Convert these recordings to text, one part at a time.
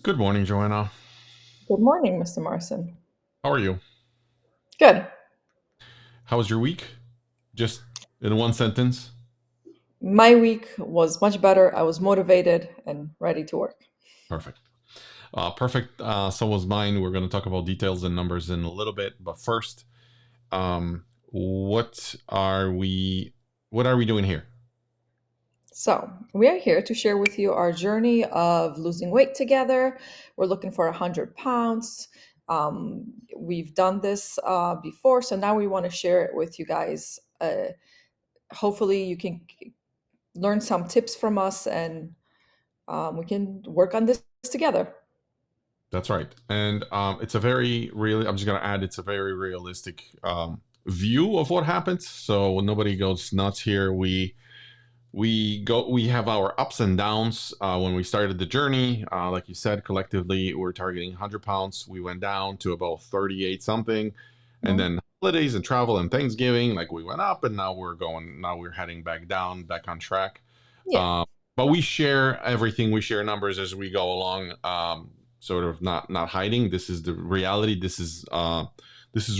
Good morning, Joanna. Good morning, Mr. Morrison. How are you? Good. How was your week? Just in one sentence? My week was much better. I was motivated and ready to work. Perfect. Perfect. So was mine. We're going to talk about details and numbers in a little bit, but first, what are we doing here? So, we are here to share with you our journey of losing weight together. We're looking for 100 pounds. We've done this before, so now we want to share it with you guys. Hopefully, you can learn some tips from us and we can work on this together. That's right. And it's a very real. I'm just going to add. It's a very realistic view of what happens. So nobody goes nuts here. We have our ups and downs. When we started the journey, like you said, collectively we're targeting 100 pounds. We went down to about 38 something, and Mhm. then holidays and travel and Thanksgiving, like we went up, and now we're heading back down, back on track. Yeah. um, but we share everything. We share numbers as we go along, sort of not hiding. This is the reality. This is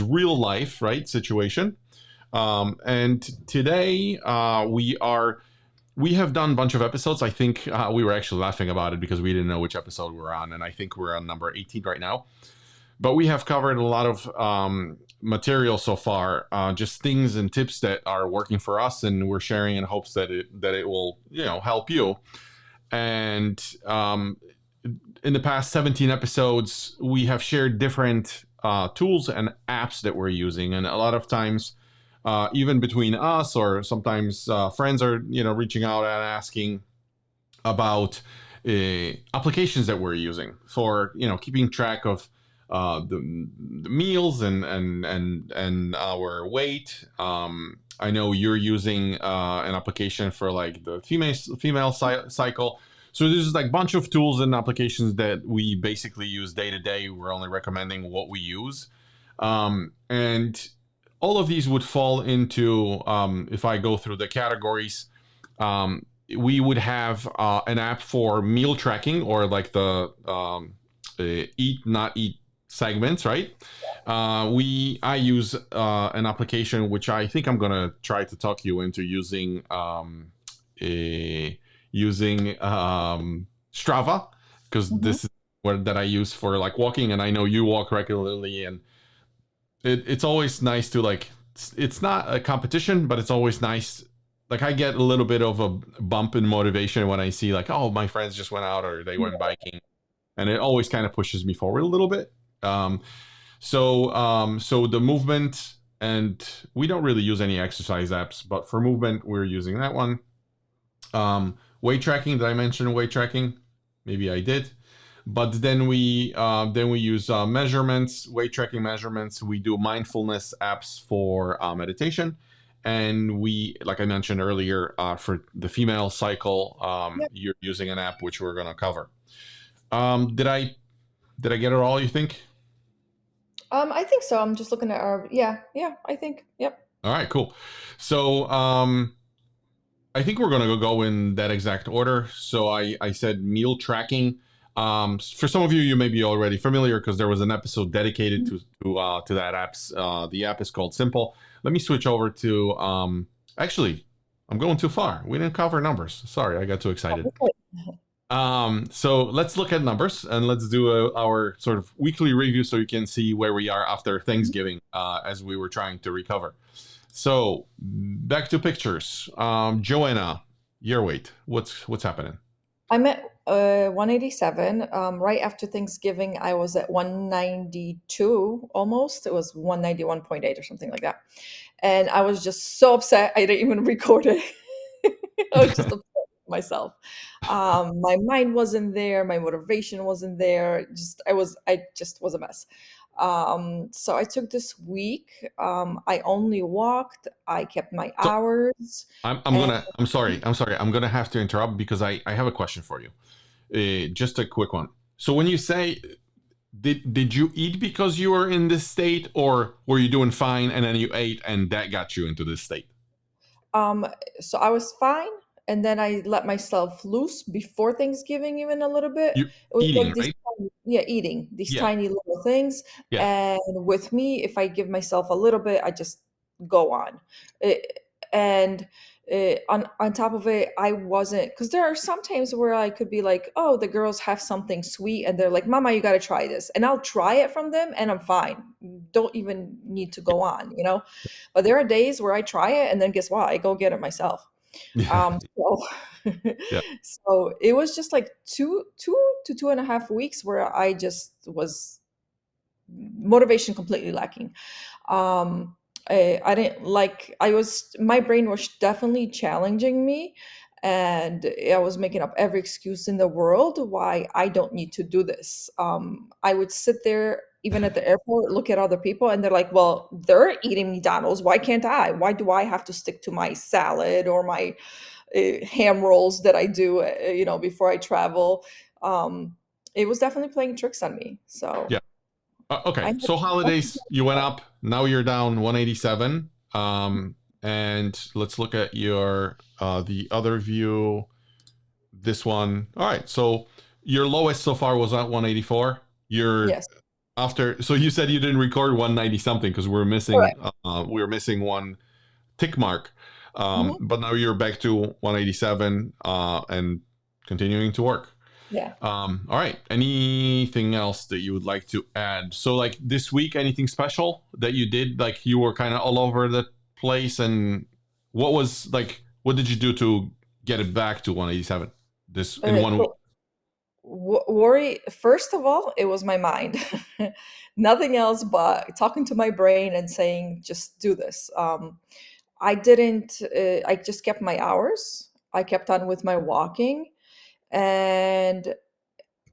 real life, right? Situation. And today we have done a bunch of episodes. I think we were actually laughing about it because we didn't know which episode we're on, and I think we're on number 18 right now. But we have covered a lot of material so far, just things and tips that are working for us, and we're sharing in hopes that it will help you. And in the past 17 episodes, we have shared different tools and apps that we're using, and a lot of times even between us, or sometimes friends are reaching out and asking about applications that we're using for keeping track of the meals and our weight. I know you're using an application for like the cycle. So there's like a bunch of tools and applications that we basically use day to day. We're only recommending what we use. And all of these would fall into, if I go through the categories, we would have an app for meal tracking, or like the eat not eat segments, right? I use an application which I think I'm gonna try to talk you into using, Strava, because Mhm. this is what that I use for like walking, and I know you walk regularly, and it's always nice to like. It's not a competition, but it's always nice. Like I get a little bit of a bump in motivation when I see like, oh, my friends just went out or they went biking, and it always kind of pushes me forward a little bit. Um, so the movement, and we don't really use any exercise apps, but for movement, we're using that one. Weight tracking. Did I mention weight tracking? Maybe I did. But then we use measurements, weight tracking measurements. We do mindfulness apps for meditation, and we, like I mentioned earlier, for the female cycle, Yep. you're using an app which we're going to cover. Did I get it all? You think? I think so. I'm just looking at our, yeah, I think, yep. All right, cool. So I think we're going to go in that exact order. So I said meal tracking. For some of you, you may be already familiar because there was an episode dedicated to that apps. The app is called Simple. Let me switch over to actually, I'm going too far. We didn't cover numbers. Sorry, I got too excited. So let's look at numbers, and let's do our sort of weekly review so you can see where we are after Thanksgiving, as we were trying to recover. So back to pictures. Joanna, your weight. What's happening? I'm at 187. Right after Thanksgiving, I was at 192 almost. It was 191.8 or something like that. And I was just so upset. I didn't even record it. I was just upset with myself. My mind wasn't there. My motivation wasn't there. I just was a mess. So I took this week. I only walked. I kept my So hours. I'm And gonna. I'm sorry. I'm gonna have to interrupt because I have a question for you. Just a quick one. So when you say, did you eat because you were in this state, or were you doing fine and then you ate and that got you into this state? um, so I was fine. And then I let myself loose before Thanksgiving, even a little bit. You It was eating, like this. right? yeah, eating these Yeah. tiny little things. Yeah. And with me, if I give myself a little bit, I just go on. It, and on top of it, I wasn't, because there are some times where I could be like, oh, the girls have something sweet, and they're like, Mama, you got to try this, and I'll try it from them, and I'm fine. Don't even need to go on, you know. But there are days where I try it, and then guess what? I go get it myself. Yeah. So, Yeah. so it was just like 2 to 2.5 weeks where I just was motivation completely lacking. um I didn't like, I was, my brain was definitely challenging me, and I was making up every excuse in the world why I don't need to do this. I would sit there even at the airport, look at other people, and they're like, well, they're eating McDonald's, why can't I? Why do I have to stick to my salad or my ham rolls that I do, before I travel? um it was definitely playing tricks on me. So Yeah. I Okay. had So holidays, you went up. Now you're down 187. And let's look at your the other view. This one. All right. So your lowest so far was at 184. You're yes, after. So you said you didn't record 190 something because correct. we were missing one tick mark. Hmm. But now you're back to 187 and continuing to work. Yeah. All right. Anything else that you would like to add? So, like this week, anything special that you did? Like you were kind of all over the place, and what was like? What did you do to get it back to 187 this in one week? So worry, first of all, it was my mind. Nothing else but talking to my brain and saying, just do this. I didn't, I just kept my hours. I kept on with my walking, and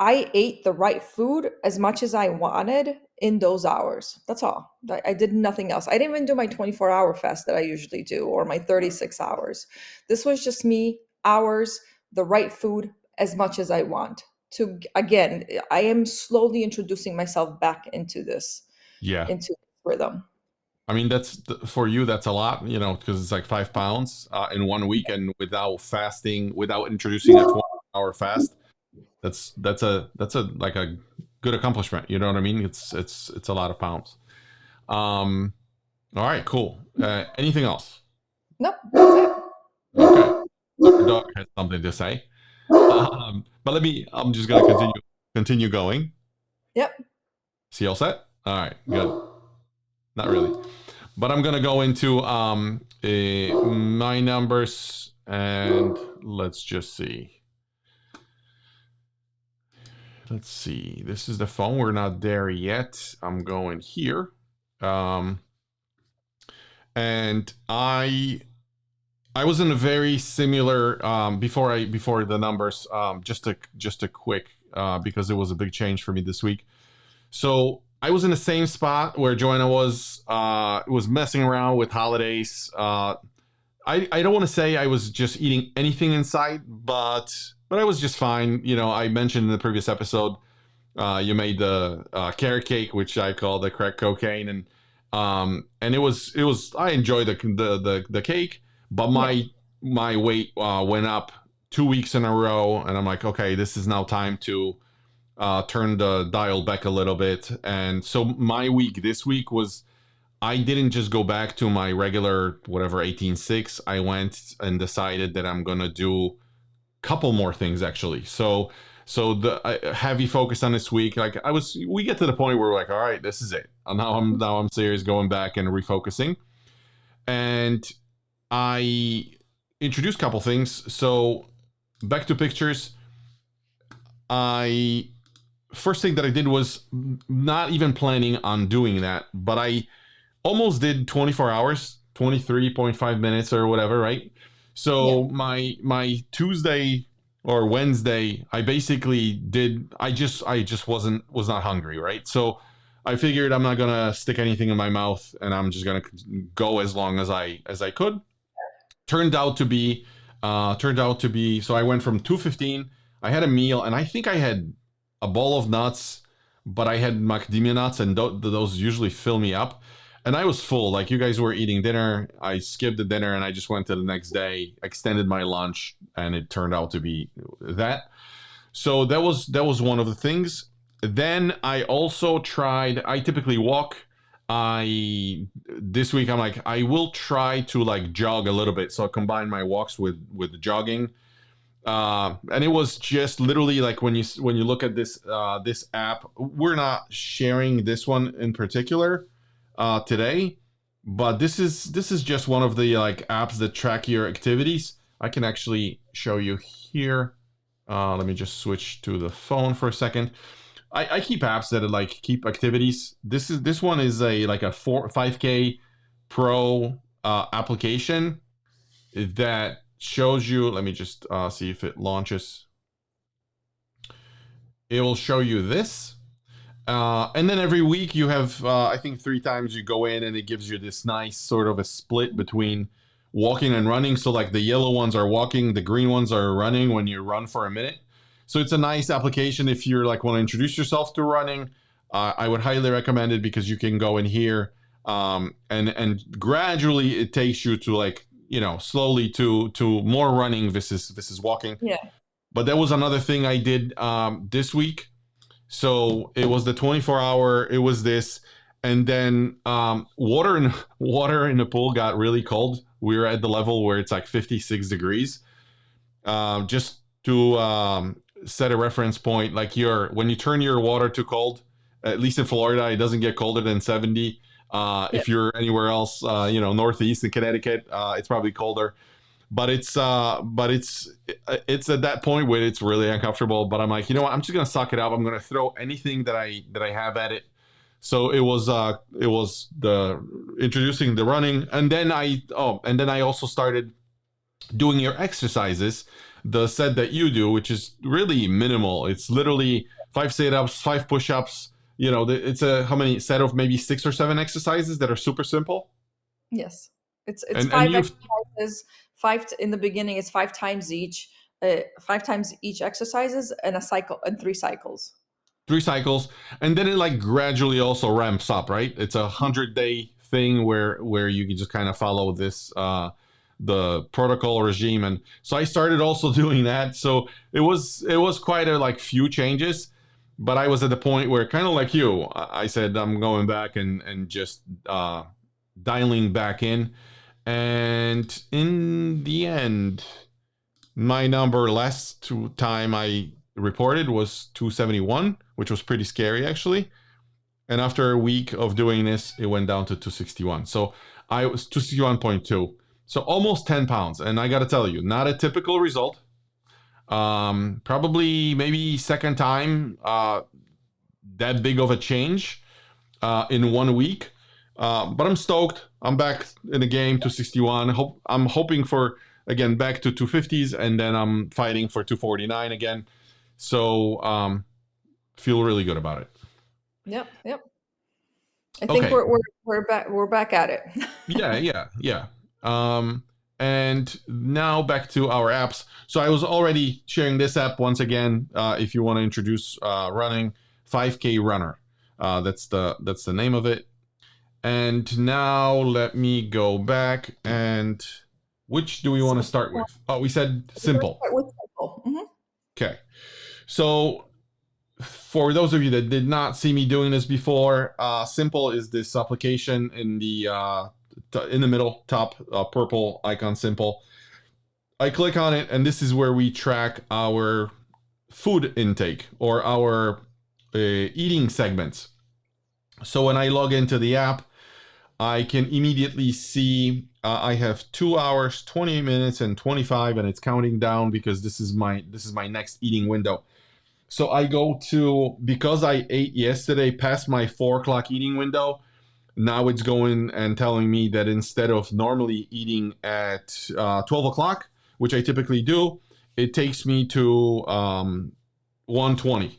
I ate the right food as much as I wanted in those hours. That's all. I did nothing else. I didn't even do my 24-hour fast that I usually do, or my 36 hours. This was just me, hours, the right food as much as I want. To again, I am slowly introducing myself back into this, Yeah. into rhythm. I mean, that's for you. That's a lot, because it's like 5 pounds in one week, and without fasting, without introducing a 24-hour fast. That's a like a good accomplishment. You know what I mean? It's a lot of pounds. Um, all right, cool. Anything else? Nope, that's it. Okay. Our dog has something to say. But I'm just gonna continue going. Yep. See, all set? All right, good. Not really, but I'm gonna go into my numbers and let's just see. Let's see. This is the phone. We're not there yet. I'm going here. Um, and I was in a very similar before the numbers. Just a quick because it was a big change for me this week. So I was in the same spot where Joanna was messing around with holidays. I don't want to say I was just eating anything inside, but I was just fine. I mentioned in the previous episode, you made the carrot cake, which I call the crack cocaine, and it was I enjoyed the cake, but Yeah. my weight went up 2 weeks in a row, and I'm like, okay, this is now time to turn the dial back a little bit. And so my week this week was I didn't just go back to my regular whatever 18.6. I went and decided that I'm gonna do a couple more things actually. So the heavy focus on this week. Like we get to the point where we're like, all right, this is it. And now I'm serious, going back and refocusing. And I introduced a couple things. So back to pictures. I First thing that I did was not even planning on doing that, but I almost did 24 hours, 23.5 minutes or whatever, right? Yeah. So my Tuesday or Wednesday, I basically did I just was not hungry, right? So I figured I'm not gonna stick anything in my mouth, and I'm just gonna go as long as I could. Turned out to be so I went from 215. I had a meal, and I think I had a bowl of nuts, but I had macadamia nuts, and those usually fill me up. And I was full. Like, you guys were eating dinner, I skipped the dinner, and I just went to the next day, extended my lunch, and it turned out to be that. So that was one of the things. Then I also tried. I typically walk. I This week I'm like I will try to like jog a little bit. So I combine my walks with jogging. And it was just literally like when you look at this app, we're not sharing this one in particular today, but this is just one of the like apps that track your activities. I can actually show you here. Let me just switch to the phone for a second. I keep apps that like keep activities. This one is a like a 5K Pro application that shows you. Let me just see if it launches. It will show you this. And then every week you have, I think 3 times you go in and it gives you this nice sort of a split between walking and running. So like the yellow ones are walking, the green ones are running when you run for a minute. So it's a nice application if you're like want to introduce yourself to running. I would highly recommend it because you can go in here and gradually it takes you to like slowly to more running versus walking. Yeah. But that was another thing I did this week. So it was the 24-hour. It was this, and then water in the pool got really cold. We were at the level where it's like 56 degrees. Just to set a reference point, like when you turn your water too cold, at least in Florida, it doesn't get colder than 70. If you're anywhere else, northeast in Connecticut, it's probably colder. But it's at that point where it's really uncomfortable. But I'm like, you know what? I'm just gonna suck it up. I'm gonna throw anything that I have at it. So it was the introducing the running, and then I also started doing your exercises, the set that you do, which is really minimal. It's literally 5 sit-ups, 5 push-ups. It's a how many set of maybe 6 or 7 exercises that are super simple. Yes. It's And 5 you've exercises. In the beginning. It's 5 times each. 5 times each exercises and a cycle and 3 cycles. 3 cycles, and then it like gradually also ramps up, right? It's a 100-day thing where you can just kind of follow this the protocol regime. And so I started also doing that. So it was quite a like few changes, but I was at the point where kind of like you, I said I'm going back and just dialing back in. And in the end, my number last time I reported was 271, which was pretty scary actually. And after a week of doing this, it went down to 261. So I was 261.2. So almost 10 pounds. And I got to tell you, not a typical result. Probably maybe second time that big of a change in 1 week. But I'm stoked. I'm back in the game to 61. I'm hoping for, again, back to 250s, and then I'm fighting for 249 again. So feel really good about it. Yep. I think Okay. we're back at it. Yeah. And now back to our apps. So I was already sharing this app once again. If you want to introduce running, 5K Runner. That's the name of it. And now let me go back and which do we want to start with? Oh, we said simple. Start with simple. Mm-hmm. Okay. So for those of you that did not see me doing this before, simple is this application in the middle top purple icon, simple. I click on it, and this is where we track our food intake or our eating segments. So when I log into the app, I can immediately see I have 2 hours, 20 minutes, and 25, and it's counting down because this is my next eating window. So I go to, because I ate yesterday past my 4 o'clock eating window, now it's going and telling me that instead of normally eating at 12 o'clock, which I typically do, it takes me to 1:20.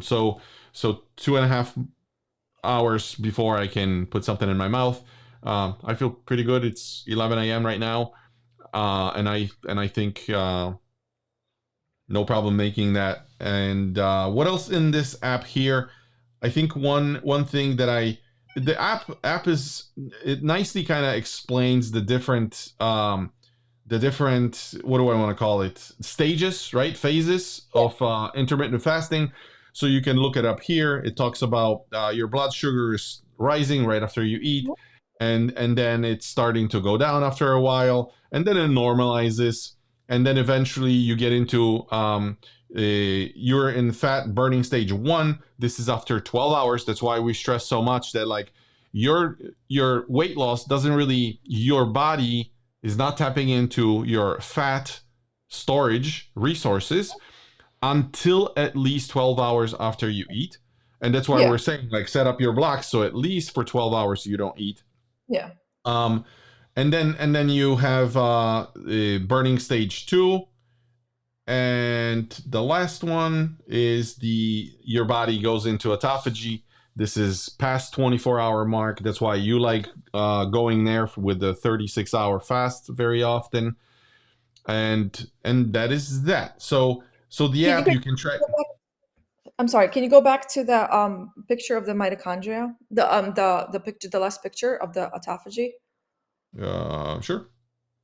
So 2.5 hours before I can put something in my mouth. I feel pretty good. It's 11 a.m. right now, and I think no problem making that. And what else in this app here? I think one thing that the app is, it nicely kind of explains the different what do I want to call it, stages, right? Phases of intermittent fasting. So you can look it up here. It talks about your blood sugar is rising right after you eat, and then it's starting to go down after a while, and then it normalizes, and then eventually you get into you're in fat burning stage 1. This is after 12 hours. That's why we stress so much that like your weight loss doesn't really, your body is not tapping into your fat storage resources until at least 12 hours after you eat. And that's why Yeah. we're saying like set up your blocks so at least for 12 hours you don't eat. Yeah. Um, and then you have burning stage 2, and the last one is your body goes into autophagy. This is past 24-hour mark. That's why you like going there with the 36-hour fast very often, and that is that. So the Can you app go you can try. back? I'm sorry. Can you go back to the picture of the mitochondria? The picture, the last picture of the autophagy. Sure.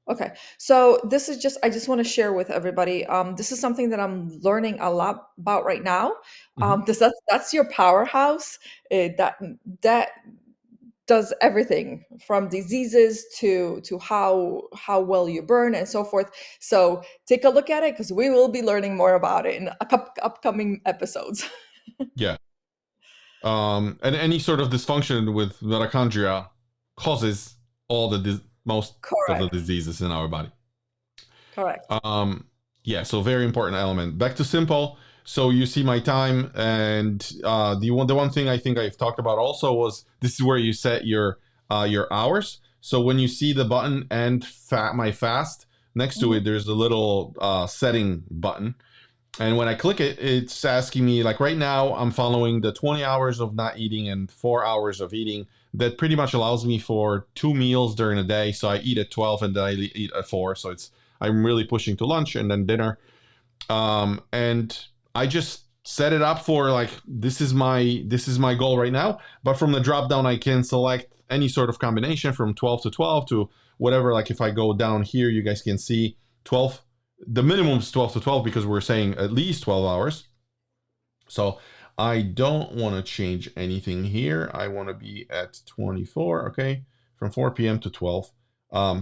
Okay, so this is just, I just want to share with everybody. This is something that I'm learning a lot about right now. Hmm. That's your powerhouse. That does everything from diseases to how well you burn and so forth. So take a look at it because we will be learning more about it in upcoming episodes. Yeah. And any sort of dysfunction with mitochondria causes all the most of the Correct. diseases in our body. Correct. Um, yeah, so very important element. Back to simple. So you see my time, and the one thing I think I've talked about also was this is where you set your hours. So when you see the button and my fast next to Mhm. it, there's a little setting button, and when I click it, it's asking me like right now I'm following the 20 hours of not eating and 4 hours of eating. That pretty much allows me for 2 meals during the day. So I eat at 12 and then I eat at 4. So I'm really pushing to lunch and then dinner. And I just set it up for like this is my goal right now. But from the drop down, I can select any sort of combination from 12 to 12 to whatever. Like if I go down here, you guys can see 12. The minimum is 12 to 12 because we're saying at least 12 hours. So I don't want to change anything here. I want to be at 24, okay, from 4 p.m. to 12.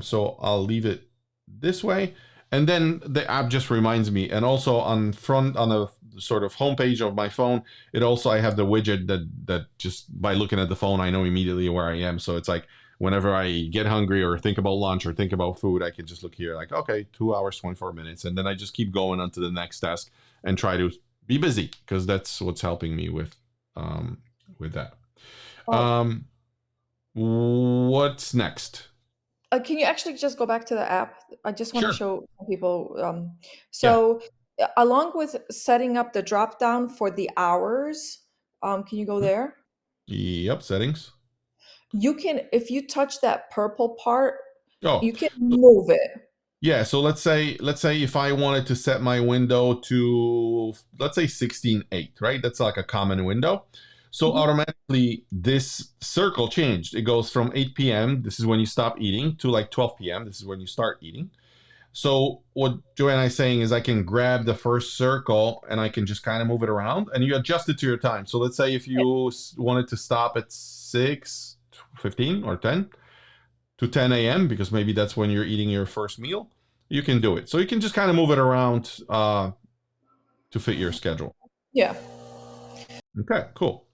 So I'll leave it this way. And then the app just reminds me. And also on the sort of homepage of my phone, I have the widget that just by looking at the phone, I know immediately where I am. So it's like whenever I get hungry or think about lunch or think about food, I can just look here like, okay, 2 hours, 24 minutes. And then I just keep going on to the next task and try to be busy because that's what's helping me with that. Oh, Um, what's next? can you actually just go back to the app? I just want to Sure. show people. Yeah. So, along with setting up the drop down for the hours, can you go there? Yep. Settings. You can, if you touch that purple part, Oh, you can move it. yeah. So let's say if I wanted to set my window to let's say 16:8, right? That's like a common window. So Mhm. automatically this circle changed. It goes from 8 p.m. This is when you stop eating to like 12 p.m. This is when you start eating. So what Joanna is saying is I can grab the first circle and I can just kind of move it around and you adjust it to your time. So let's say if you wanted to stop at 6:15 or 10 to 10 a.m. because maybe that's when you're eating your first meal, you can do it. So you can just kind of move it around to fit your schedule. Yeah. Okay, cool.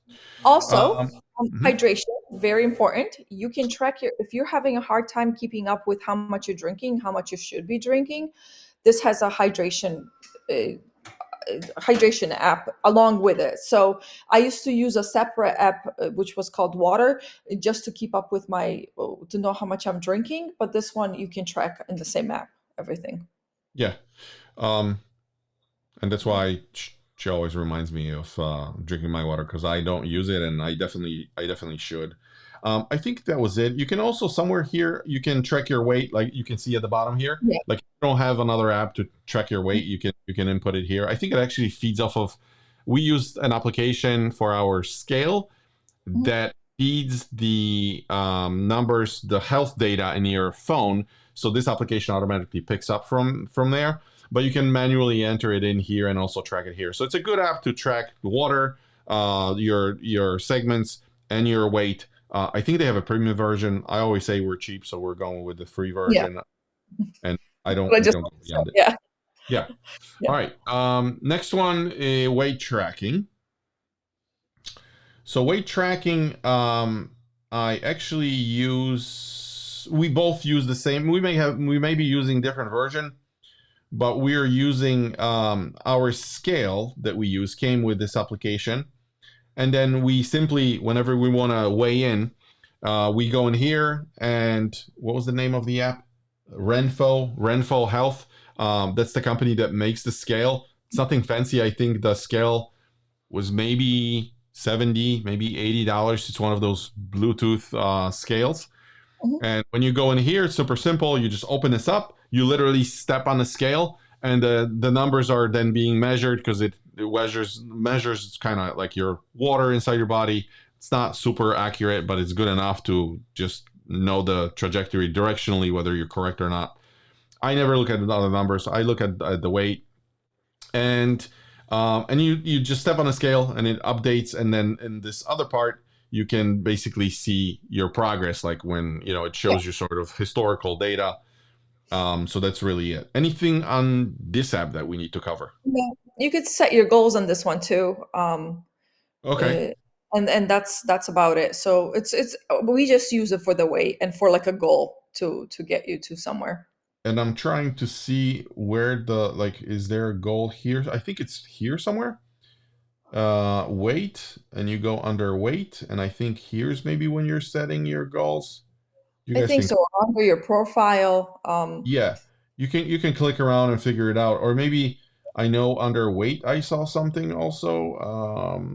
Also, Um, mhm. hydration, very important. You can track your, if you're having a hard time keeping up with how much you're drinking, how much you should be drinking, this has a uh, hydration app along with it. So I used to use a separate app, which was called Water, just to keep up with to know how much I'm drinking. But this one you can track in the same app, everything. Yeah. Um, and that's why she always reminds me of drinking my water because I don't use it, and I definitely should. I think that was it. You can also somewhere here you can track your weight, like you can see at the bottom here. Yeah. Like if you don't have another app to track your weight, you can input it here. I think it actually feeds off of. We used an application for our scale Mhm. that feeds the numbers, the health data in your phone. So this application automatically picks up from there. but you can manually enter it in here and also track it here. So it's a good app to track water, your segments, and your weight. I think they have a premium version. I always say we're cheap, so we're going with the free Yeah. version, and But I we just don't go want to say, beyond it. yeah. Yeah. Yeah. All right. Next one, weight tracking. So weight tracking, I actually use. We both use the same. We may be using different version, but we are using our scale that we use came with this application, and then we simply, whenever we want to weigh in, we go in here, and what was the name of the app? Renpho Health. That's the company that makes the scale. It's nothing fancy. I think the scale was maybe 70, maybe $80. It's one of those Bluetooth scales. Mhm. And when you go in here, it's super simple. You just open this up. You literally step on the scale, and the numbers are then being measured because it measures kind of like your water inside your body. It's not super accurate, but it's good enough to just know the trajectory directionally, whether you're correct or not. I never look at the other numbers. I look at the weight, and you just step on a scale and it updates, and then in this other part you can basically see your progress, like when it Yeah. shows you sort of historical data. So that's really it. Anything on this app that we need to cover? Yeah. You could set your goals on this one too. Okay. Uh, and that's about it. So it's we just use it for the weight and for like a goal to get you to somewhere. And I'm trying to see where the, like, is there a goal here? I think it's here somewhere. Weight, and you go under weight, and I think here's maybe when you're setting your goals. You I guys think can, so. Under your profile, yeah, you can click around and figure it out. Or maybe, I know under weight I saw something also.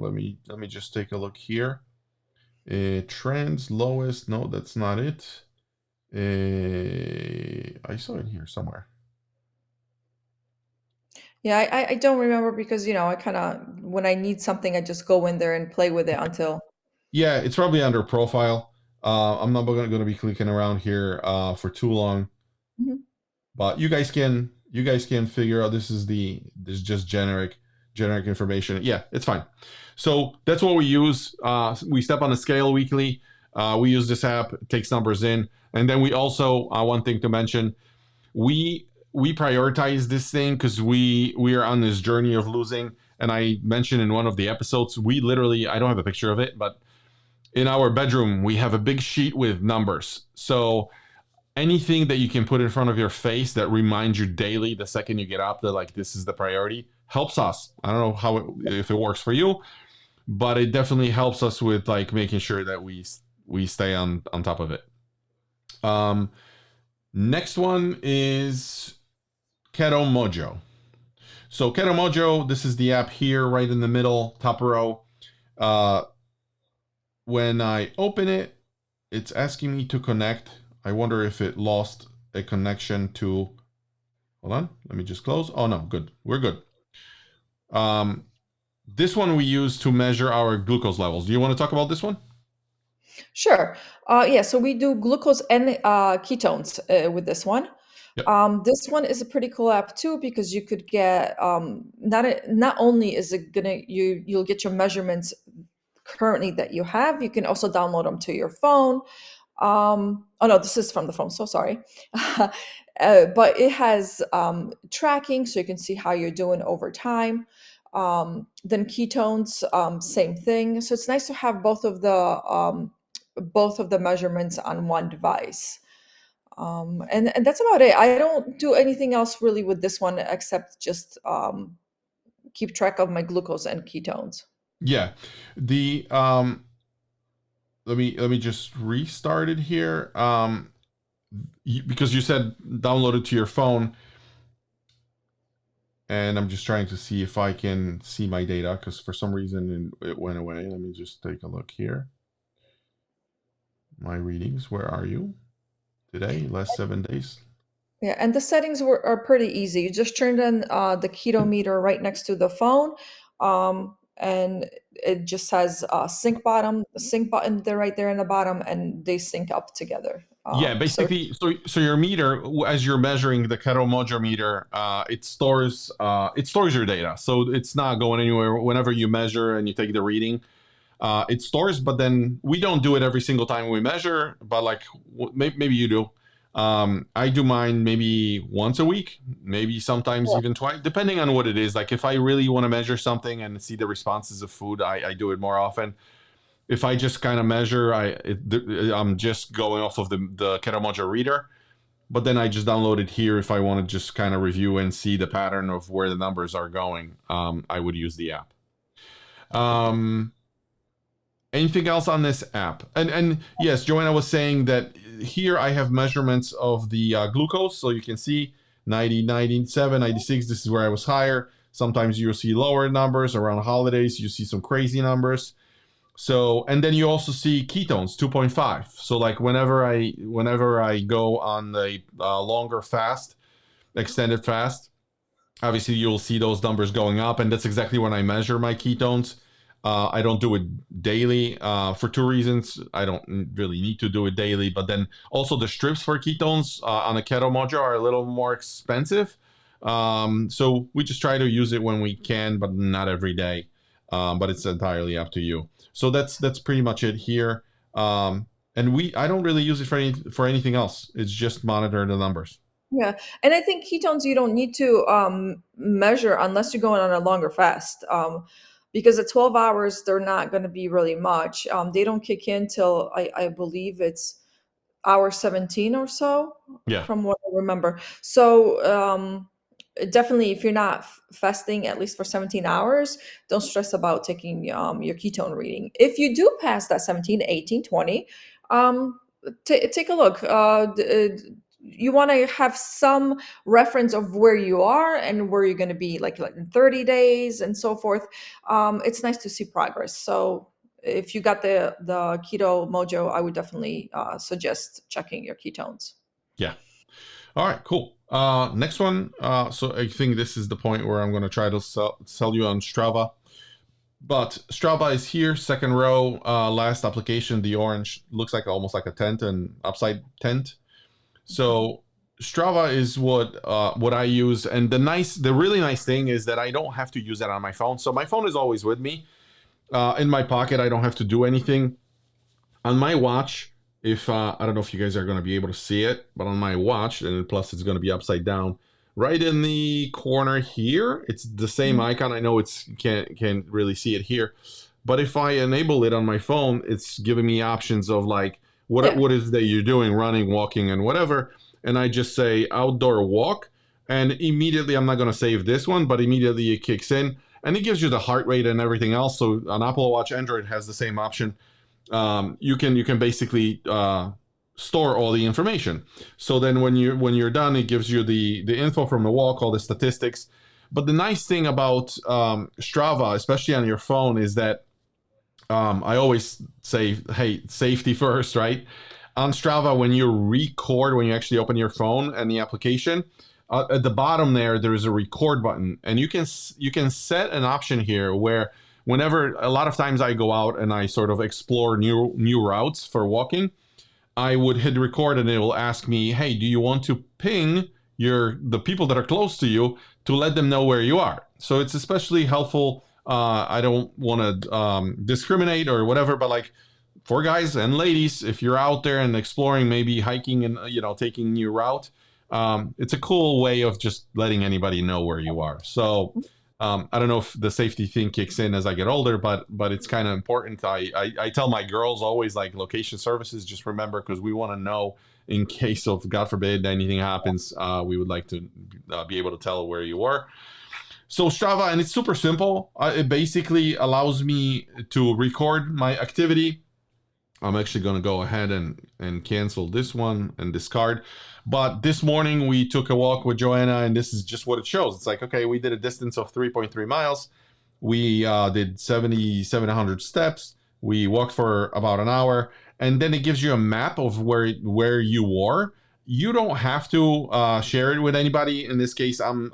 Let me just take a look here. Trends lowest. No, that's not it. I saw it here somewhere. yeah, I don't remember because I kind of when I need something, I just go in there and play with it until. Yeah, it's probably under profile. I'm not going to be clicking around here for too long. Mhm. But you guys can figure out, this is just generic information. Yeah, it's fine. So that's what we use. We step on a scale weekly. We use this app, it takes numbers in, and then we also, one thing to mention, we prioritize this thing because we are on this journey of losing. And I mentioned in one of the episodes, we literally, I don't have a picture of it, but in our bedroom we have a big sheet with numbers. So anything that you can put in front of your face that reminds you daily, the second you get up, that like this is the priority, helps us. I don't know if it works for you, but it definitely helps us with like making sure that we stay on top of it. um Next one is Keto Mojo. So Keto Mojo, this is the app here right in the middle top row. uh when I open it, it's asking me to connect. I wonder if it lost a connection to. Hold on, let me just close. Oh no, good. We're good. Um, this one we use to measure our glucose levels. Do you want to talk about this one? Sure. Yeah, so we do glucose and ketones with this one. Yep. This one is a pretty cool app too because you could get not only is it gonna you'll get your measurements currently that you have, you can also download them to your phone. Oh no, this is from the phone. So sorry. But it has tracking, so you can see how you're doing over time. Then ketones, same thing. So it's nice to have both of the measurements on one device. And that's about it. I don't do anything else really with this one except just keep track of my glucose and ketones. Yeah. The let me just restart it here. Because you said download it to your phone, and I'm just trying to see if I can see my data because for some reason it went away. Let me just take a look here. My readings. Where are you today? Last 7 days. Yeah, and the settings are pretty easy. You just turn on the keto meter right next to the phone, and it just has sync button there right there in the bottom, and they sync up together. Yeah, So basically, so your meter, as you're measuring the Keto Mojo meter, it stores your data, so it's not going anywhere. Whenever you measure and you take the reading, it stores. But then we don't do it every single time we measure. But like maybe you do. I do mine maybe once a week, maybe sometimes yeah, even twice, depending on what it is. Like if I really want to measure something and see the responses of food, I do it more often. If I just kind of measure, I'm just going off of the Keto Mojo reader, but then I just download it here if I want to just kind of review and see the pattern of where the numbers are going. I would use the app. Um, Anything else on this app? And yes, Joanna was saying that here I have measurements of the glucose, so you can see 90, 97, 96. This is where I was higher. Sometimes you'll see lower numbers around holidays. You see some crazy numbers. So, and then you also see ketones 2.5. So like whenever I go on a longer fast, extended fast, obviously you'll see those numbers going up, and that's exactly when I measure my ketones. I don't do it daily for two reasons. I don't really need to do it daily, but then also the strips for ketones on a keto mojo are a little more expensive. So we just try to use it when we can, but not every day. But it's entirely up to you. So that's pretty much it here. And I don't really use it for anything else. It's just monitor the numbers. yeah, and I think ketones you don't need to measure unless you're going on a longer fast. Because at 12 hours, they're not going to be really much. They don't kick in till I believe it's hour 17 or so, Yeah, from what I remember. So definitely, if you're not fasting at least for 17 hours, don't stress about taking your ketone reading. If you do pass that 17, 18, 20, take a look. You want to have some reference of where you are and where you're going to be, like in 30 days and so forth. It's nice to see progress. So if you got the keto mojo, I would definitely suggest checking your ketones. yeah. All right, cool. Next one. So I think this is the point where I'm going to try to sell you on Strava. But Strava is here, second row, last application. The orange looks like almost like a tent, an upside tent. So Strava is what I use, and the really nice thing is that I don't have to use that on my phone. So my phone is always with me, in my pocket. I don't have to do anything on my watch. If I don't know if you guys are going to be able to see it, but on my watch, and plus it's going to be upside down, right in the corner here, it's the same icon. I know it's can't really see it here, but if I enable it on my phone, it's giving me options of like Yeah. what is that you're doing, running, walking, and whatever, and I just say outdoor walk, and immediately I'm not going to save this one, but immediately it kicks in, and it gives you the heart rate and everything else. So on Apple Watch, Android has the same option. You can basically store all the information. So then when you're done, it gives you the info from the walk, all the statistics. But the nice thing about Strava, especially on your phone, is that I always say, hey, safety first, right? On Strava, when you actually open your phone and the application, at the bottom there is a record button, and you can set an option here where whenever a lot of times I go out and I sort of explore new routes for walking, I would hit record and it will ask me, hey, do you want to ping the people that are close to you to let them know where you are? So it's especially helpful. I don't want to discriminate or whatever, but like for guys and ladies, if you're out there and exploring, maybe hiking and taking new route, it's a cool way of just letting anybody know where you are. So I don't know if the safety thing kicks in as I get older, but it's kind of important. I tell my girls always, like, location services, just remember, because we want to know in case of, God forbid, anything happens. We would like to be able to tell where you are. So Strava, and it's super simple. It basically allows me to record my activity. I'm actually going to go ahead and cancel this one and discard. But this morning we took a walk with Joanna, and this is just what it shows. It's like, okay, we did a distance of 3.3 miles. We did 7,700 steps. We walked for about an hour, and then it gives you a map of where you were. You don't have to share it with anybody. In this case, I'm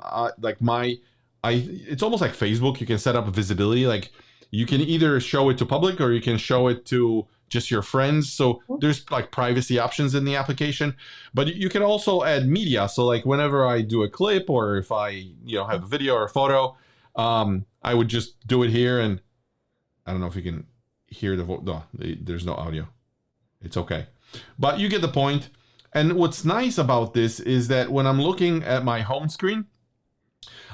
it's almost like Facebook. You can set up a visibility. Like, you can either show it to public or you can show it to just your friends. So there's like privacy options in the application, but you can also add media. So like whenever I do a clip or if I have a video or a photo, I would just do it here. And I don't know if you can hear the voice. No, there's no audio. It's okay, but you get the point. And what's nice about this is that when I'm looking at my home screen,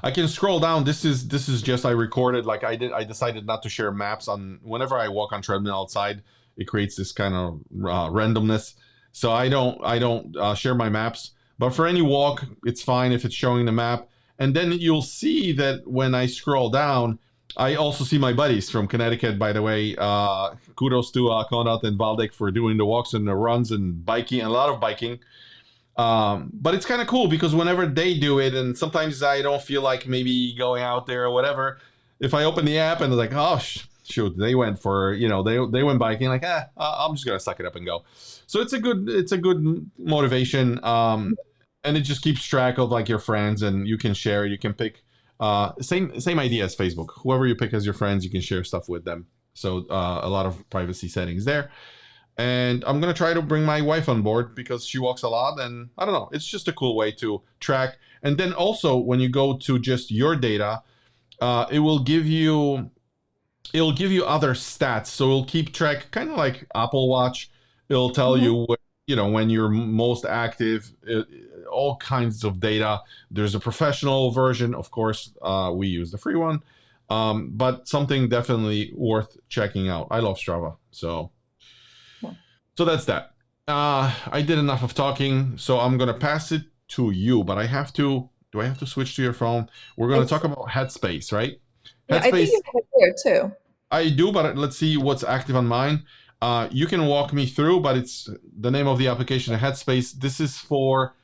I can scroll down. This is just I recorded, like I decided not to share maps on whenever I walk on treadmill outside. It creates this kind of randomness, so I don't share my maps. But for any walk, it's fine if it's showing the map. And then you'll see that when I scroll down, I also see my buddies from Connecticut. By the way, kudos to Konrad and Valdek for doing the walks and the runs and biking, and a lot of biking. But it's kind of cool because whenever they do it, and sometimes I don't feel like maybe going out there or whatever, if I open the app and they're like, oh, shoot, they went for, they went biking, like, I'm just going to suck it up and go. So it's a good motivation. And it just keeps track of like your friends, and you can share, you can pick, same idea as Facebook. Whoever you pick as your friends, you can share stuff with them. So a lot of privacy settings there. And I'm going to try to bring my wife on board because she walks a lot, and I don't know, it's just a cool way to track. And then also when you go to just your data, it will give you other stats. So it'll keep track, kind of like Apple Watch. It'll tell you when you're most active, all kinds of data. There's a professional version, of course. We use the free one, but something definitely worth checking out. I love Strava, so that's that. I did enough of talking, so I'm gonna pass it to you. But I have to. Do I have to switch to your phone? We're gonna talk about Headspace, right? Yeah, I think Headspace. you have it there too. I do, but let's see what's active on mine. You can walk me through, but it's the name of the application, Headspace. This is for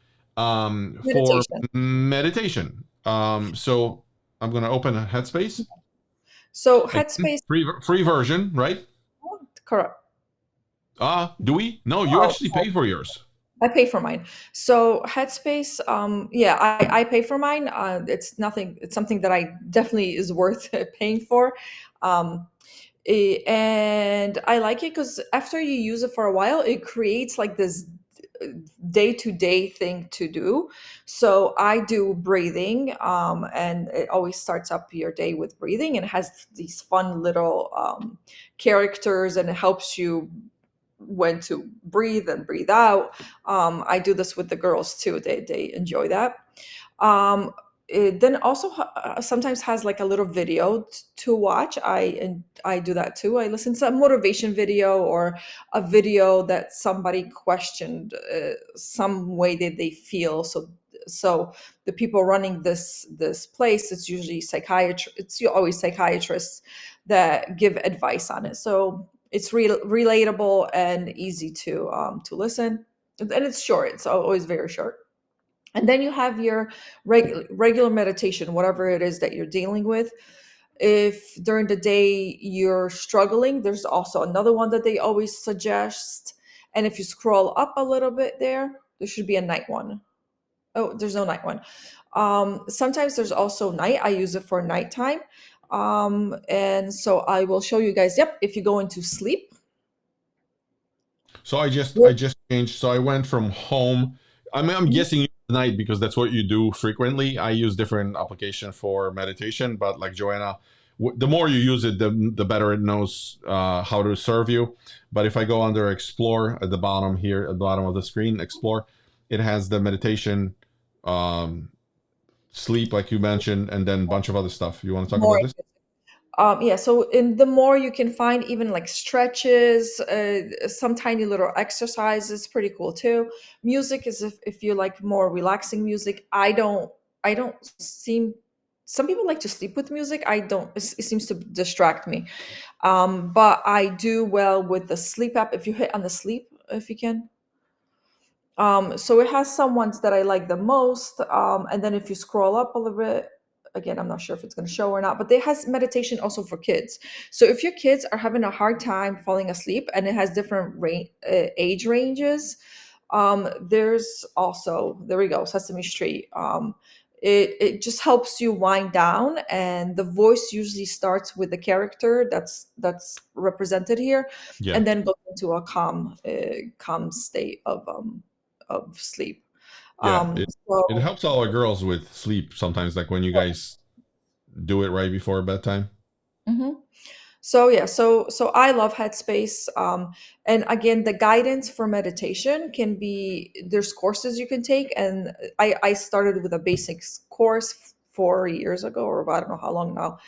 meditation. So I'm gonna open a Headspace. So Again, Headspace, free version, right? correct. Do we? No, you actually pay for yours. I pay for mine. So Headspace, yeah, I pay for mine. It's nothing. It's something that I definitely is worth paying for. Um, and I like it because after you use it for a while, it creates like this day-to-day thing to do. So I do breathing, and it always starts up your day with breathing, and has these fun little characters, and it helps you when to breathe and breathe out. I do this with the girls too. They enjoy that. Um, it then also sometimes has like a little video to watch. I do that too. I listen to a motivation video or a video that somebody questioned some way that they feel. So the people running this place, it's usually psychiatry. It's always psychiatrists that give advice on it. So it's relatable and easy to listen, and it's short. It's always very short. And then you have your regular meditation, whatever it is that you're dealing with. If during the day you're struggling, there's also another one that they always suggest. And if you scroll up a little bit there should be a night one. Oh, there's no night one. Sometimes there's also night. I use it for nighttime. And so I will show you guys. Yep, if you go into sleep. So I just changed. So I went from home. I mean, I'm Mhm. guessing night because that's what you do frequently. I use different application for meditation, but like Joanna, the more you use it, the better it knows how to serve you. But if I go under Explore at the bottom here, at the bottom of the screen, Explore, it has the meditation, sleep, like you mentioned, and then a bunch of other stuff. You want to talk More. about this? Yeah, so in the more you can find even like stretches, some tiny little exercises, pretty cool too. Music is if you like more relaxing music. I don't seem, some people like to sleep with music. I don't, it seems to distract me. But I do well with the sleep app. If you hit on the sleep, if you can. So it has some ones that I like the most. And then if you scroll up a little bit, again, I'm not sure if it's going to show or not, but it has meditation also for kids. So if your kids are having a hard time falling asleep, and it has different age ranges, there's also, there we go, Sesame Street. it just helps you wind down, and the voice usually starts with the character that's represented here, Yeah. and then goes into a calm state of sleep. Yeah. It So helps all our girls with sleep sometimes, like when you guys do it right before bedtime. mhm. So yeah, so I love Headspace. And again, the guidance for meditation can be, there's courses you can take, and I started with a basics course 4 years ago, or I don't know how long now.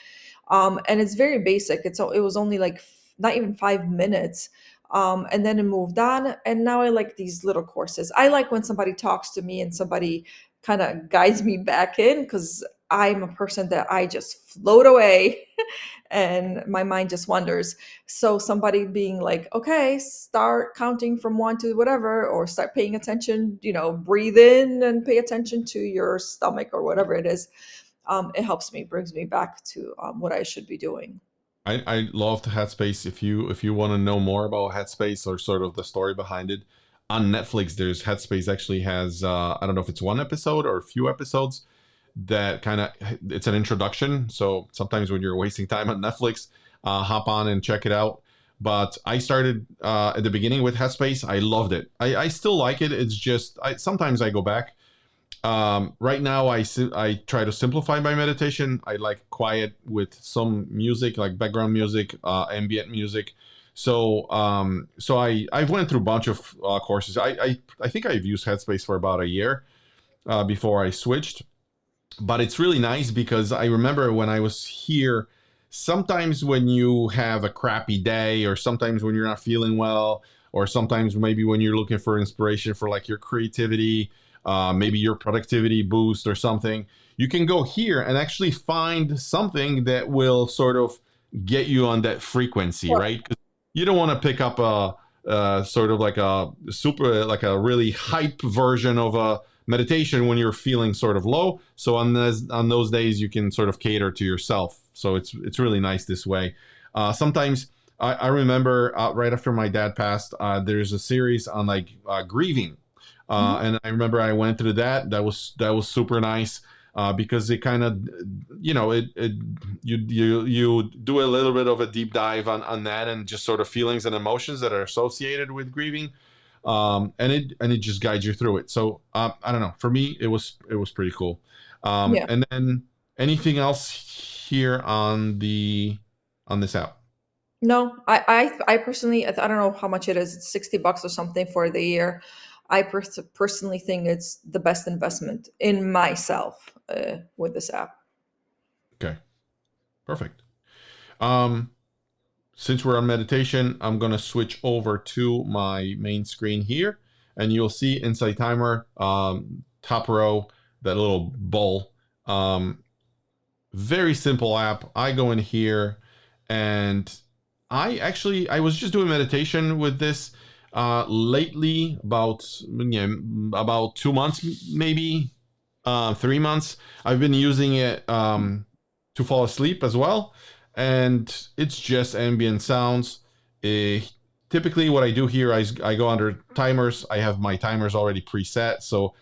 And it's very basic. It was only like not even 5 minutes. And then it moved on, and now I like these little courses. I like when somebody talks to me and somebody kind of guides me back in, because I'm a person that I just float away and my mind just wanders. So somebody being like, okay, start counting from one to whatever, or start paying attention, breathe in and pay attention to your stomach or whatever it is. It helps me, brings me back to what I should be doing. I love the Headspace. If you want to know more about Headspace or sort of the story behind it, on Netflix, there's Headspace actually has I don't know if it's one episode or a few episodes that kind of, it's an introduction. So sometimes when you're wasting time on Netflix, hop on and check it out. But I started at the beginning with Headspace. I loved it. I still like it. It's just sometimes I go back. Right now, I try to simplify my meditation. I like quiet with some music, like background music, ambient music. So I went through a bunch of courses. I think I've used Headspace for about a year before I switched. But it's really nice because I remember when I was here, sometimes when you have a crappy day, or sometimes when you're not feeling well, or sometimes maybe when you're looking for inspiration for like your creativity, maybe your productivity boost or something, you can go here and actually find something that will sort of get you on that frequency, Right. right? 'Cause you don't want to pick up sort of like a super, like a really hype version of a meditation when you're feeling sort of low. So on those days, you can sort of cater to yourself. So it's really nice this way. Sometimes I remember right after my dad passed, there's a series on like grieving, Mhm. and I remember I went through that. That was super nice. Because it kind of, it you do a little bit of a deep dive on that, and just sort of feelings and emotions that are associated with grieving, and it just guides you through it. So I don't know. For me, it was pretty cool. Yeah. And then anything else here on this app? No, I personally, I don't know how much it is. It's $60 or something for the year. I personally think it's the best investment in myself with this app. Okay, perfect. Um, since we're on meditation, I'm gonna switch over to my main screen here, and you'll see Insight Timer, top row, that little bowl. Very simple app. I go in here, and I was just doing meditation with this lately, about 2 months, maybe 3 months. I've been using it to fall asleep as well, and it's just ambient sounds. Uh, Typically, what I do here, I go under timers. I have my timers already preset, so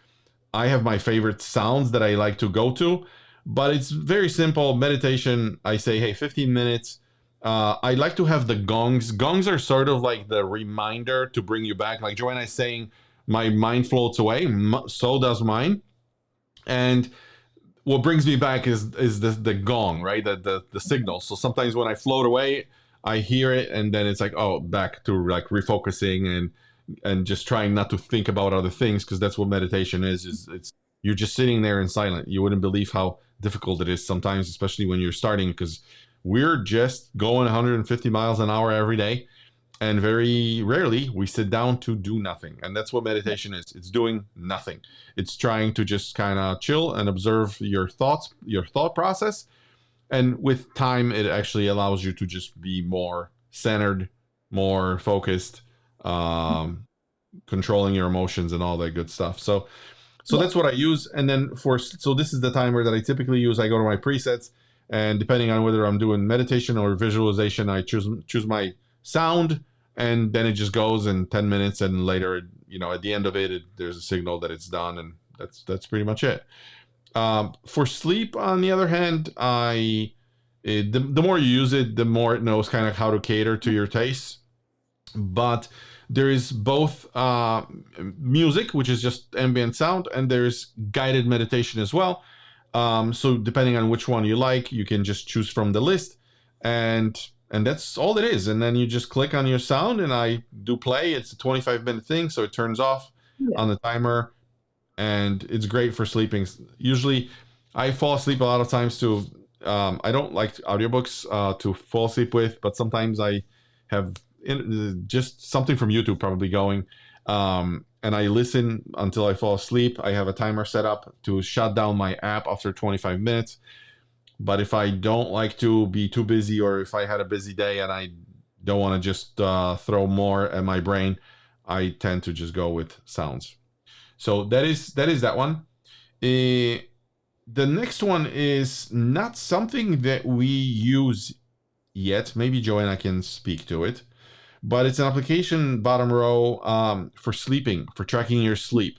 I have my favorite sounds that I like to go to, but it's very simple meditation. I say, hey, 15 minutes. I like to have the gongs. Gongs are sort of like the reminder to bring you back. Like Joanna is saying, my mind floats away. So does mine. And what brings me back is the gong, right? The signal. So sometimes when I float away, I hear it, and then it's like, oh, back to like refocusing and just trying not to think about other things, because that's what meditation is it's you're just sitting there in silent. You wouldn't believe how difficult it is sometimes, especially when you're starting, because we're just going 150 miles an hour every day, and very rarely we sit down to do nothing. And that's what meditation is. It's doing nothing. It's trying to just kind of chill and observe your thoughts, your thought process. And with time, it actually allows you to just be more centered, more focused, um, controlling your emotions and all that good stuff. So Yeah. that's what I use. And then so this is the timer that I typically use. I go to my presets, and depending on whether I'm doing meditation or visualization, I choose my sound, and then it just goes in 10 minutes, and later, at the end of it, there's a signal that it's done, and that's pretty much it. For sleep, on the other hand, the more you use it, the more it knows kind of how to cater to your tastes. But there is both music, which is just ambient sound, and there's guided meditation as well. So depending on which one you like, you can just choose from the list, and and that's all it is. And then you just click on your sound, and I do play. It's a 25-minute thing, so it turns off Yeah. on the timer, and it's great for sleeping. Usually, I fall asleep a lot of times too. I don't like audiobooks to fall asleep with, but sometimes I have just something from YouTube probably going, and I listen until I fall asleep. I have a timer set up to shut down my app after 25 minutes. But if I don't like to be too busy, or if I had a busy day and I don't want to just throw more at my brain, I tend to just go with sounds. So that is that one. Uh, the next one is not something that we use yet. Maybe Joanna can speak to it, but it's an application, bottom row, for sleeping, for tracking your sleep.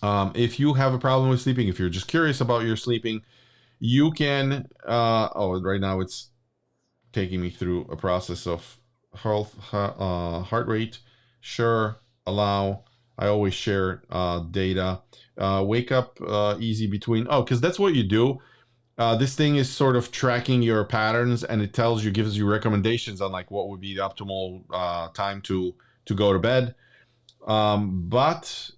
If you have a problem with sleeping, if you're just curious about your sleeping, you can. Right now it's taking me through a process of heart rate. Sure, allow. I always share data. Wake up easy between. Oh, because that's what you do. This thing is sort of tracking your patterns, and it tells you, gives you recommendations on like what would be the optimal time to go to bed. But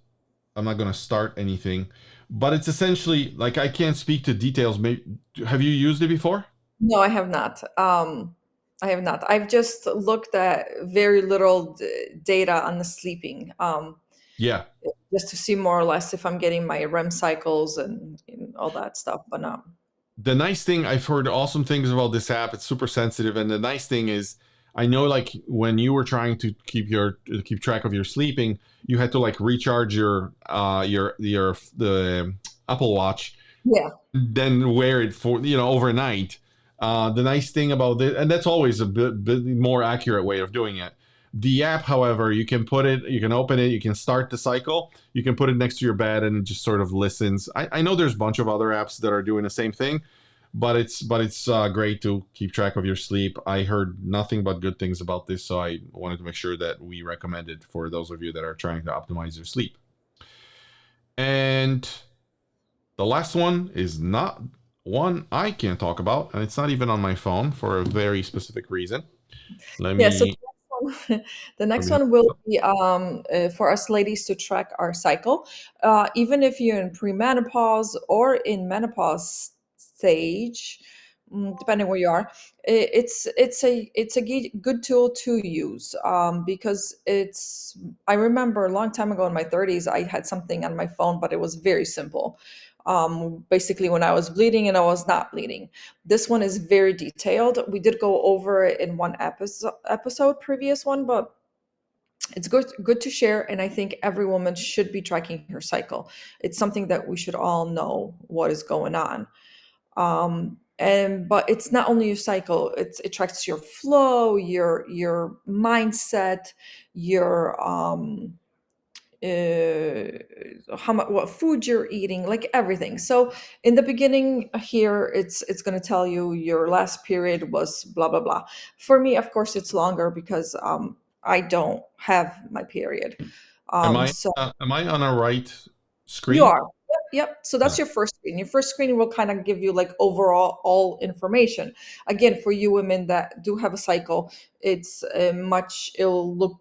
I'm not gonna start anything. But it's essentially like, I can't speak to details. Maybe, have you used it before? No, I have not. I have not. I've just looked at very little data on the sleeping, Yeah. just to see more or less if I'm getting my REM cycles and all that stuff. But no. The nice thing, I've heard awesome things about this app. It's super sensitive, and the nice thing is, I know like when you were trying to keep track of your sleeping, you had to like recharge your the Apple Watch, Yeah. then wear it for overnight. The nice thing about this, and that's always a bit more accurate way of doing it. The app, however, you can open it, you can start the cycle, you can put it next to your bed, and it just sort of listens. I know there's a bunch of other apps that are doing the same thing, but it's great to keep track of your sleep. I heard nothing but good things about this, so I wanted to make sure that we recommend it for those of you that are trying to optimize your sleep. And the last one is not one I can't talk about, and it's not even on my phone for a very specific reason. Let Yeah. So me the let next me one will be for us ladies to track our cycle. Even if you're in premenopause or in menopause stage, depending where you are, it's a good tool to use, because it's. I remember a long time ago in my 30s, I had something on my phone, but it was very simple. Basically, when I was bleeding and I was not bleeding. This one is very detailed. We did go over it in one episode previous one, but it's good to share, and I think every woman should be tracking her cycle. It's something that we should all know what is going on. And but it's not only your cycle, it tracks your flow, your mindset, your how much, what food you're eating, like everything. So in the beginning here, it's going to tell you your last period was blah blah blah. For me, of course, it's longer because I don't have my period. am I So am I on a right you screen? are. Yep, yep. So Uh, that's your first screen. Your first screen will kind of give you like overall all information. Again, for you women that do have a cycle, it's it'll look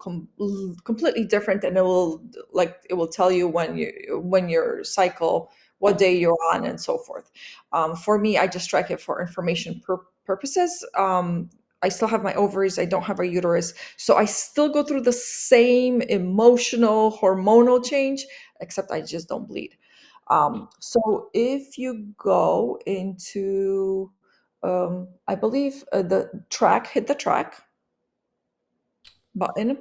completely different, and it will tell you when your cycle, what day you're on, and so forth. For me, I just track it for information purposes. I still have my ovaries. I don't have a uterus, so I still go through the same emotional hormonal change, except I just don't bleed. So if you go into, I believe hit the track button.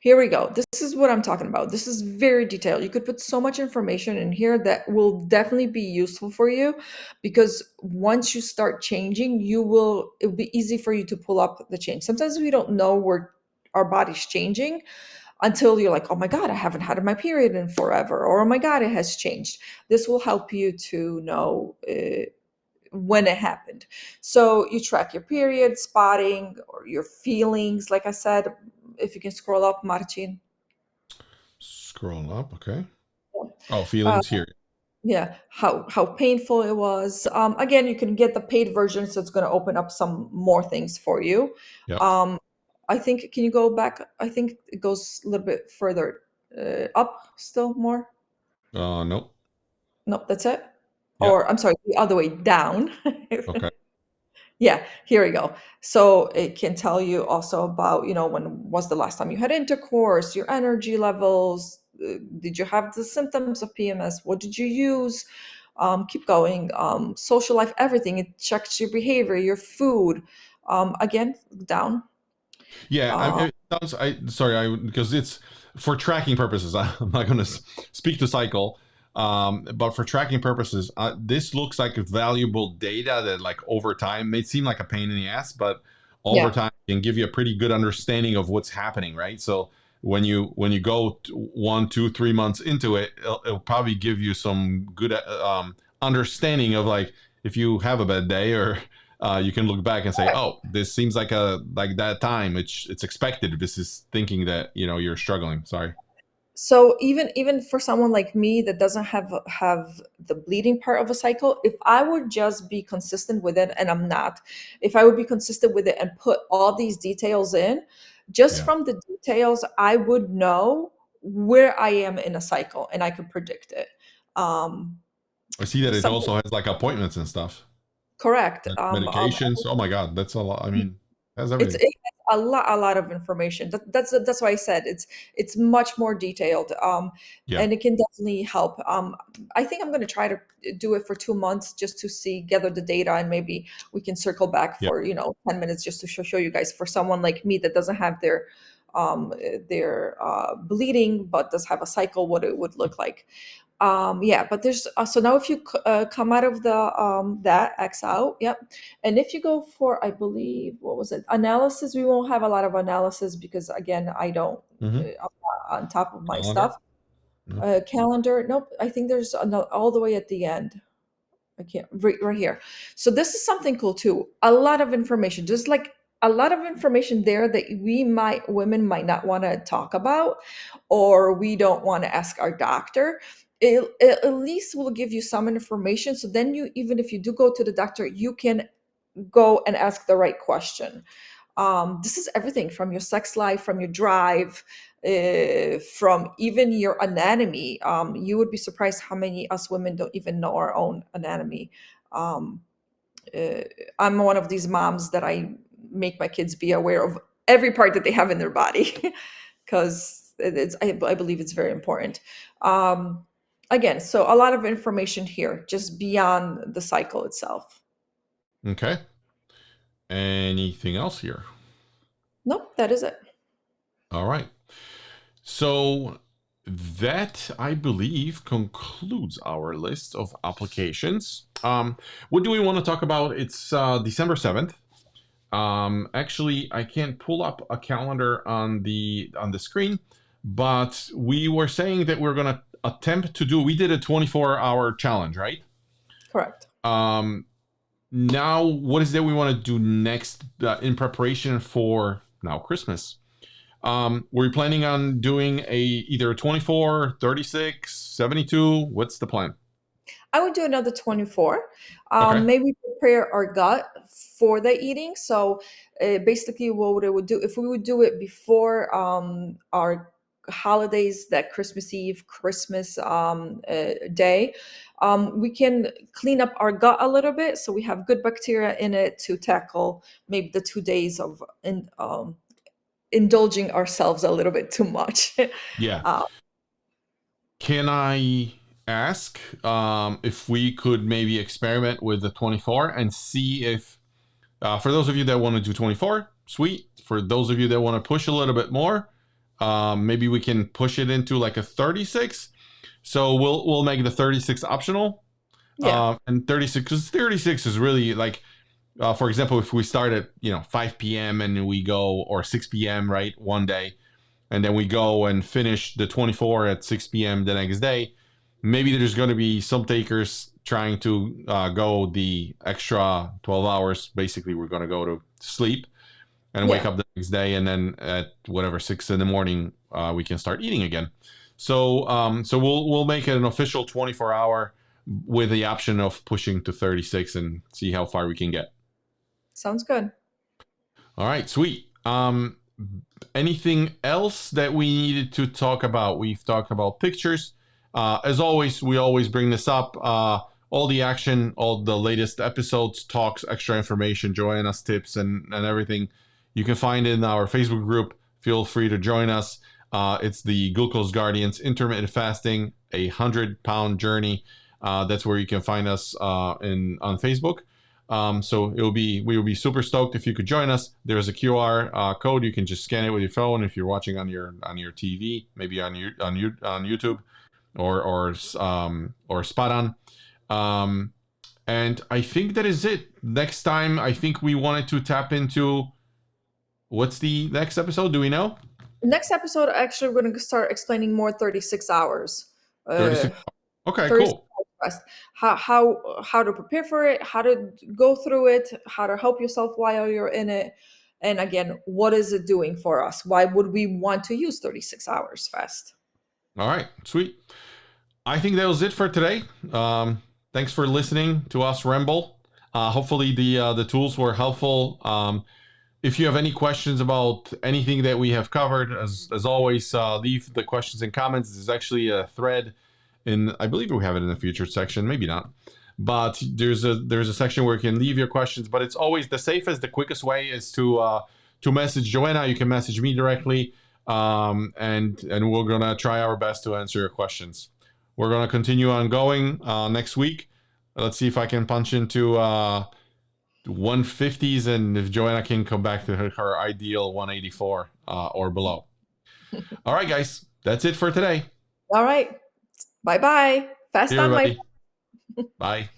Here we go. This is what I'm talking about. This is very detailed. You could put so much information in here that will definitely be useful for you, because once you start changing, it'll be easy for you to pull up the change. Sometimes we don't know where our body's changing, until you're like, oh my God, I haven't had my period in forever, or oh my God, it has changed. This will help you to know when it happened. So you track your period, spotting, or your feelings. Like I said, if you can scroll up, Martin. Scroll up. Okay. Oh, Uh, feelings here. yeah, how painful it was. Again, you can get the paid version, so it's going to open up some more things for you. Yep. Um, I think, can you go back? I think it goes a little bit further up, still more. Nope. Nope, that's it. Yep. Or I'm sorry, the other way down. Okay. Yeah, here we go. So it can tell you also about, when was the last time you had intercourse, your energy levels, did you have the symptoms of PMS, what did you use? Keep going. Social life, everything. It checks your behavior, your food. Again, down. Yeah, Uh, it sounds. Because it's for tracking purposes. I'm not going to speak to cycle, but for tracking purposes, this looks like valuable data that, like, over time, may seem like a pain in the ass, but over yeah. time can give you a pretty good understanding of what's happening, right? So when you go 1, 2, 3 months into it, it'll probably give you some good understanding of, like, if you have a bad day, or you can look back and say, "Oh, this seems like that time. It's expected. This is thinking that you're struggling." Sorry. So even for someone like me that doesn't have the bleeding part of a cycle, if I would just be consistent with it, and I'm not, if I would be consistent with it and put all these details in, just Yeah, from the details, I would know where I am in a cycle and I could predict it. Um, I see that it something also has, like, appointments and stuff, correct. medications. Oh my God, that's a lot. I mean, it has It's everything. a lot of information. That's why I said it's much more detailed. Yeah, And it can definitely help. I think I'm going to try to do it for 2 months just to see, gather the data, and maybe we can circle back yeah, for 10 minutes just to show you guys, for someone like me that doesn't have their bleeding but does have a cycle, what it would look like. Yeah, but there's so now if you come out of the that X out, yep. And if you go for, I believe, what was it, analysis, we won't have a lot of analysis because, again, I don't, mm-hmm. I'm not on top of my Calendar. stuff. No. Calendar, nope. I think there's all the way at the end. I can't, right here. So this is something cool too. A lot of information, just like a lot of information there that women might not want to talk about, or we don't want to ask our doctor. It at least will give you some information. So then even if you do go to the doctor, you can go and ask the right question. This is everything from your sex life, from your drive, from even your anatomy. You would be surprised how many us women don't even know our own anatomy. Um, uh, I'm one of these moms that I make my kids be aware of every part that they have in their body because I believe it's very important. Um, Again, so a lot of information here, just beyond the cycle itself. Okay. Anything else here? Nope, that is it. All right. So that, I believe, concludes our list of applications. What do we want to talk about? It's December 7th. Actually, I can't pull up a calendar on the screen, but we were saying that we're gonna attempt to do. We did a 24-hour challenge, right? Correct. Now, what is that we want to do next, in preparation for now Christmas? Were you planning on doing either a 24, 36, 72? What's the plan? I would do another 24. Okay. Maybe prepare our gut for the eating. So basically, what it would do, if we would do it before our holidays, that Christmas Eve, Christmas day, we can clean up our gut a little bit so we have good bacteria in it to tackle maybe the 2 days of indulging ourselves a little bit too much. Yeah. uh, Can I ask if we could maybe experiment with the 24 and see if, for those of you that want to do 24, sweet. For those of you that want to push a little bit more, maybe we can push it into like a 36. So we'll make the 36 optional, yeah. and 36, because 36 is really like, for example, if we start at 5 p.m. and we go, or 6 p.m. right, one day, and then we go and finish the 24 at 6 p.m. the next day. Maybe there's going to be some takers trying to go the extra 12 hours. Basically, we're going to go to sleep and wake Yeah. up the next day, and then at whatever 6 in the morning, we can start eating again. So we'll make it an official 24-hour with the option of pushing to 36 and see how far we can get. Sounds good. All right, sweet. Anything else that we needed to talk about? We've talked about pictures. As always, we always bring this up. All the action, all the latest episodes, talks, extra information, Joanna's tips, and everything you can find in our Facebook group. Feel free to join us. It's the Glucose Guardians Intermittent Fasting, a 100-pound journey. That's where you can find us on Facebook. So we will be super stoked if you could join us. There's a QR code. You can just scan it with your phone if you're watching on your TV, maybe on YouTube or Spot On. And I think that is it. Next time, I think we wanted to tap into what's the next episode? Do we know? Next episode, actually, we're going to start explaining more 36 hours. 36. Okay, 36 cool. hours fast. How to prepare for it, how to go through it, how to help yourself while you're in it. And again, what is it doing for us? Why would we want to use 36 hours fast? All right, sweet. I think that was it for today. Thanks for listening to us ramble. Hopefully the tools were helpful. If you have any questions about anything that we have covered, as always, leave the questions and comments. There's actually a thread I believe we have it in the featured section, maybe not. But there's a section where you can leave your questions. But it's always the safest, the quickest way is to message Joanna. You can message me directly, and we're gonna try our best to answer your questions. We're gonna continue on going next week. Let's see if I can punch into 150s, and if Joanna can come back to her ideal 184 or below. All right, guys, that's it for today. All right. Bye-bye. Fast See on, my everybody. Bye.